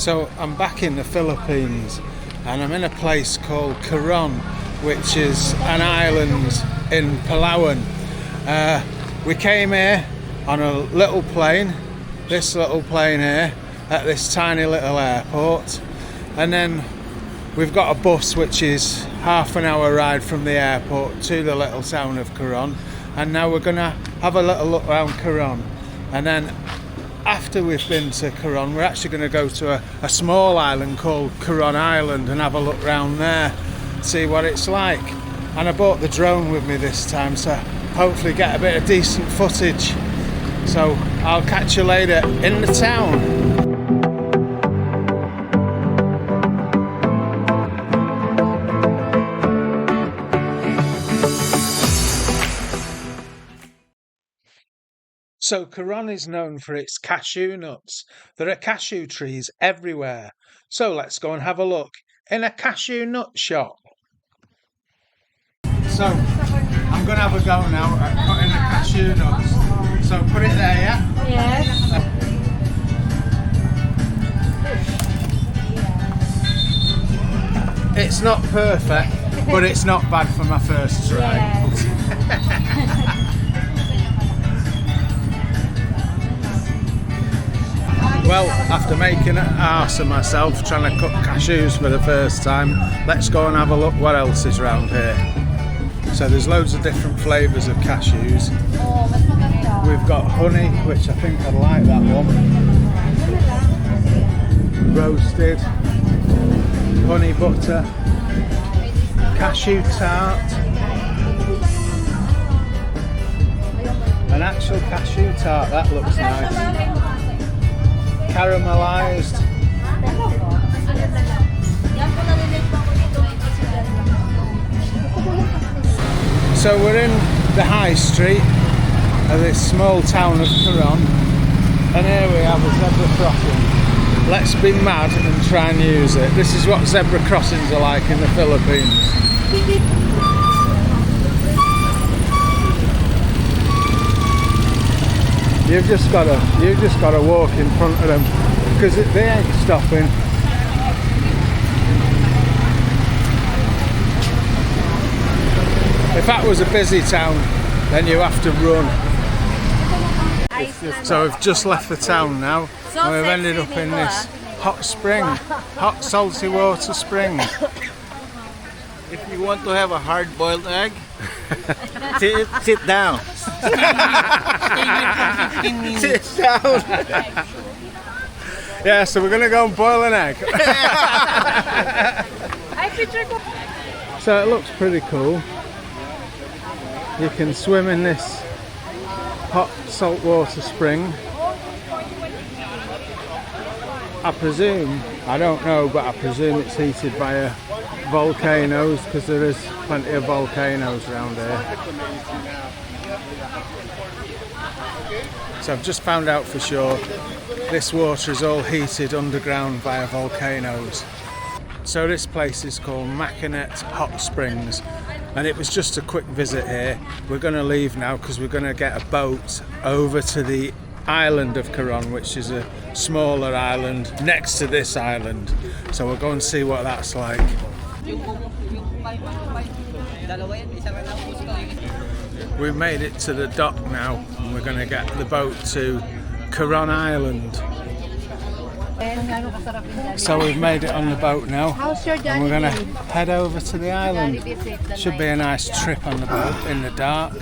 So I'm back in the Philippines and I'm in a place called Coron, which is an island in Palawan. We came here on a little plane, this little plane here, at this tiny little airport, and then we've got a bus which is half an hour ride from the airport to the little town of Coron, and now we're gonna have a little look around Coron, and then after we've been to Coron we're actually going to go to a small island called Coron Island and have a look around there, see what it's like. And I brought the drone with me this time to hopefully get a bit of decent footage. So I'll catch you later in the town. So Coron is known for its cashew nuts. There are cashew trees everywhere. So let's go and have a look in a cashew nut shop. So I'm going to have a go now at cutting the cashew nuts. So put it there, yeah? Yes. It's not perfect, but it's not bad for my first try. Yes. Well, after making an arse of myself trying to cut cashews for the first time, let's go and have a look what else is around here. So there's loads of different flavours of cashews. We've got honey, which I think I'd like that one. Roasted, honey butter, cashew tart. An actual cashew tart, that looks nice. Caramelized. So we're in the high street of this small town of Coron, and here we have a zebra crossing. Let's be mad and try and use it. This is what zebra crossings are like in the Philippines. You've just got to walk in front of them because they ain't stopping. If that was a busy town, then you have to run. So we've just left the town now, and we've ended up in this hot spring, hot salty water spring. If you want to have a hard-boiled egg, sit down. Sit down. Yeah, so we're going to go and boil an egg. So it looks pretty cool. You can swim in this hot saltwater spring. I presume, I don't know, but I presume it's heated by volcanoes, because there is plenty of volcanoes around here. So I've just found out for sure this water is all heated underground via volcanoes. So this place is called MaxKoMusic Hot Springs, and it was just a quick visit here. We're going to leave now because we're going to get a boat over to the island of Coron, which is a smaller island next to this island. So we'll go and see what that's like. We've made it to the dock now, and we're going to get the boat to Coron Island. So we've made it on the boat now, and we're going to head over to the island. Should be a nice trip on the boat in the dark.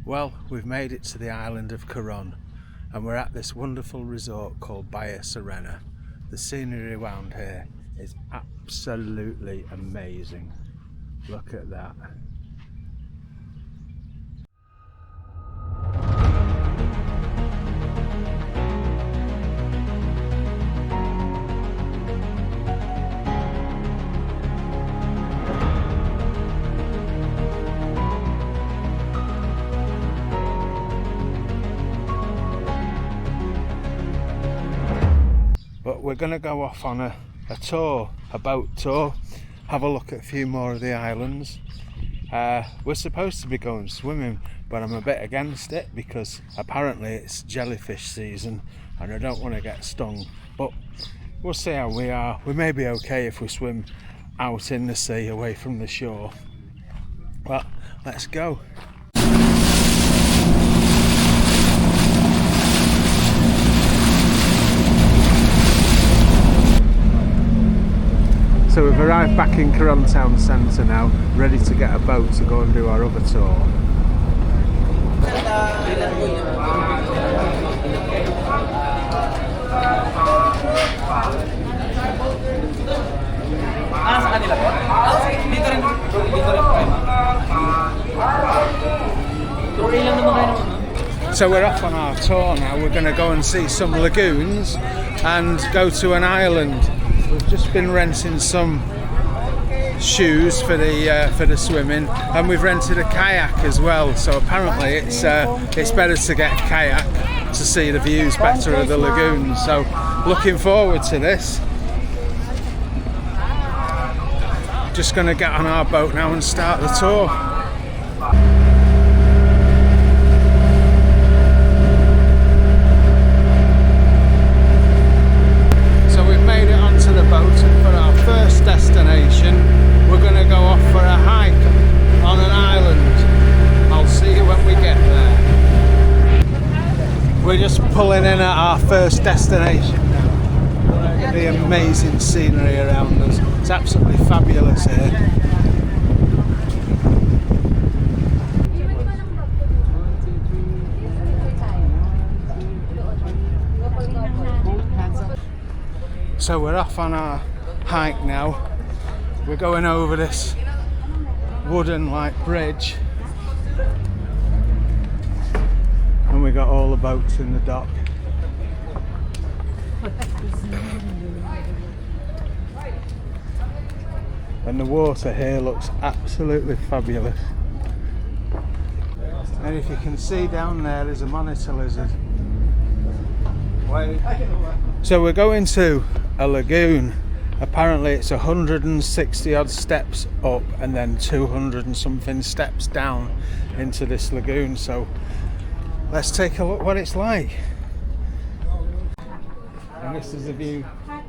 Well, we've made it to the island of Coron, and we're at this wonderful resort called Bahia Serena. The scenery around here is absolutely amazing. Look at that. but we're going to go off on a tour, a boat tour, have a look at a few more of the islands. We're supposed to be going swimming, but I'm a bit against it because apparently it's jellyfish season and I don't want to get stung, but we'll see how we are. We may be okay if we swim out in the sea away from the shore. Well, let's go. So we've arrived back in Coron town centre now, ready to get a boat to go and do our other tour. So we're off on our tour now. We're going to go and see some lagoons and go to an island. We've just been renting some shoes for the swimming, and we've rented a kayak as well. So apparently it's better to get a kayak to see the views better of the lagoon. So looking forward to this. Just going to get on our boat now and start the tour. First destination, we're going to go off for a hike on an island. I'll see you when we get there. We're just pulling in at our first destination now. Look at the amazing scenery around us. It's absolutely fabulous here. So we're off on our hike now. We're going over this wooden like bridge, and we got all the boats in the dock. And the water here looks absolutely fabulous. And if you can see down there, there's a monitor lizard. So we're going to a lagoon. Apparently it's 160 odd steps up and then 200 and something steps down into this lagoon. So let's take a look what it's like. And this is the view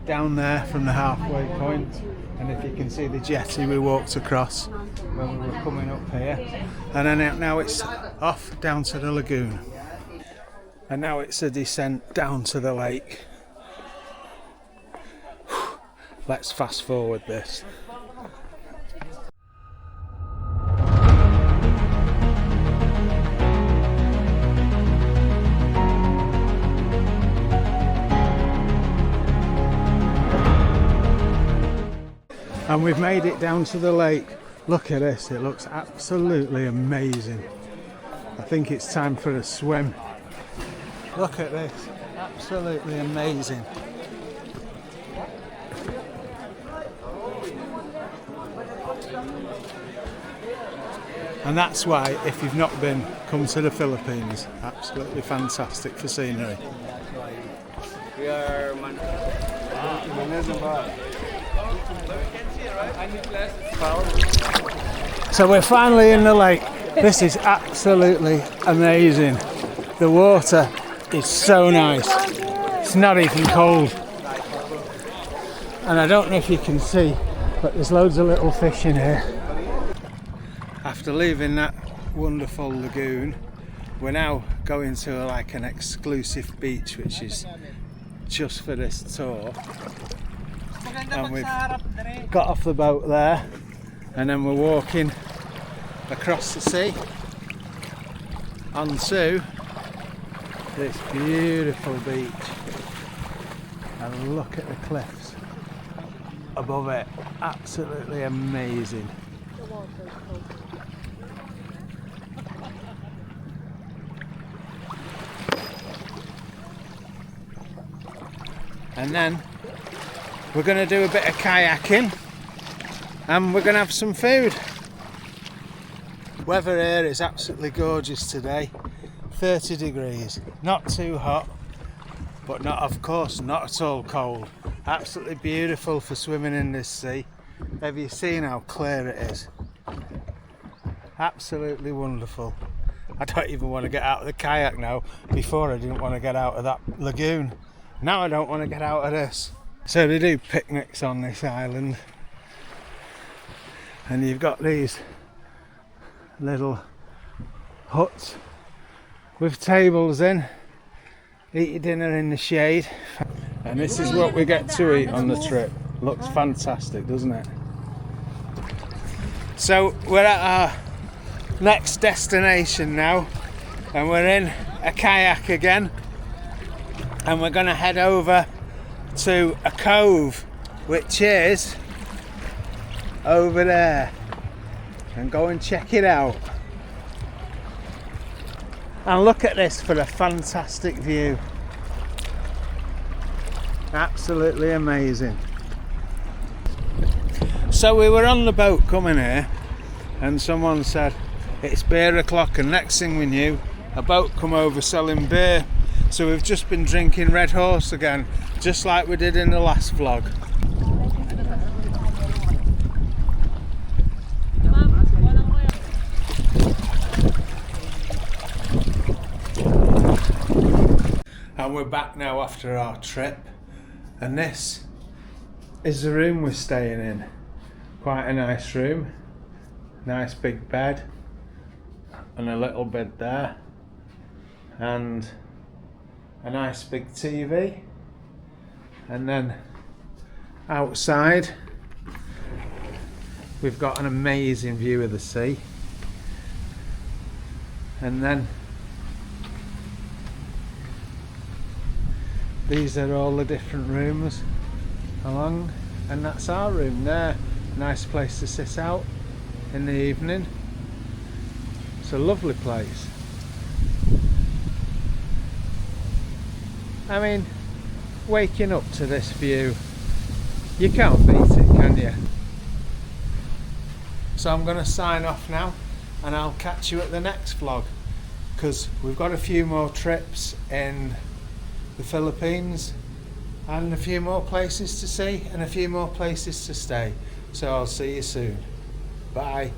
down there from the halfway point. And if you can see the jetty we walked across when we were coming up here. And then now it's off down to the lagoon. And now it's a descent down to the lake. Let's fast forward this. And we've made it down to the lake. Look at this, it looks absolutely amazing. I think it's time for a swim. Look at this, absolutely amazing. And that's why, if you've not been, come to the Philippines. Absolutely fantastic for scenery. We are So we're finally in the lake. This is absolutely amazing. The water is so nice. It's not even cold. And I don't know if you can see, but there's loads of little fish in here. After leaving that wonderful lagoon, we're now going to like an exclusive beach which is just for this tour. And we've got off the boat there, and then we're walking across the sea onto this beautiful beach. And look at the cliffs above it, absolutely amazing. And then we're going to do a bit of kayaking and we're going to have some food. Weather here is absolutely gorgeous today. 30 degrees, not too hot, but not, of course, not at all cold. Absolutely beautiful for swimming in this sea. Have you seen how clear it is? Absolutely wonderful. I don't even want to get out of the kayak now. Before I didn't want to get out of that lagoon. Now I don't want to get out of this. So they do picnics on this island. And you've got these little huts with tables in. Eat your dinner in the shade. And this is what we get to eat on the trip. Looks fantastic, doesn't it? So we're at our next destination now, and we're in a kayak again, and we're going to head over to a cove which is over there, and go and check it out. And look at this for a fantastic view. Absolutely amazing. So we were on the boat coming here, and someone said it's beer o'clock, and next thing we knew, a boat come over selling beer. So we've just been drinking Red Horse again, just like we did in the last vlog. And we're back now after our trip, and this is the room we're staying in. Quite a nice room, nice big bed and a little bed there, and a nice big TV, and then outside we've got an amazing view of the sea, and then these are all the different rooms along, and that's our room there. Nice place to sit out in the evening. It's a lovely place. I mean, waking up to this view, you can't beat it, can you? So I'm going to sign off now, and I'll catch you at the next vlog, because we've got a few more trips in the Philippines, and a few more places to see, and a few more places to stay. So I'll see you soon. Bye.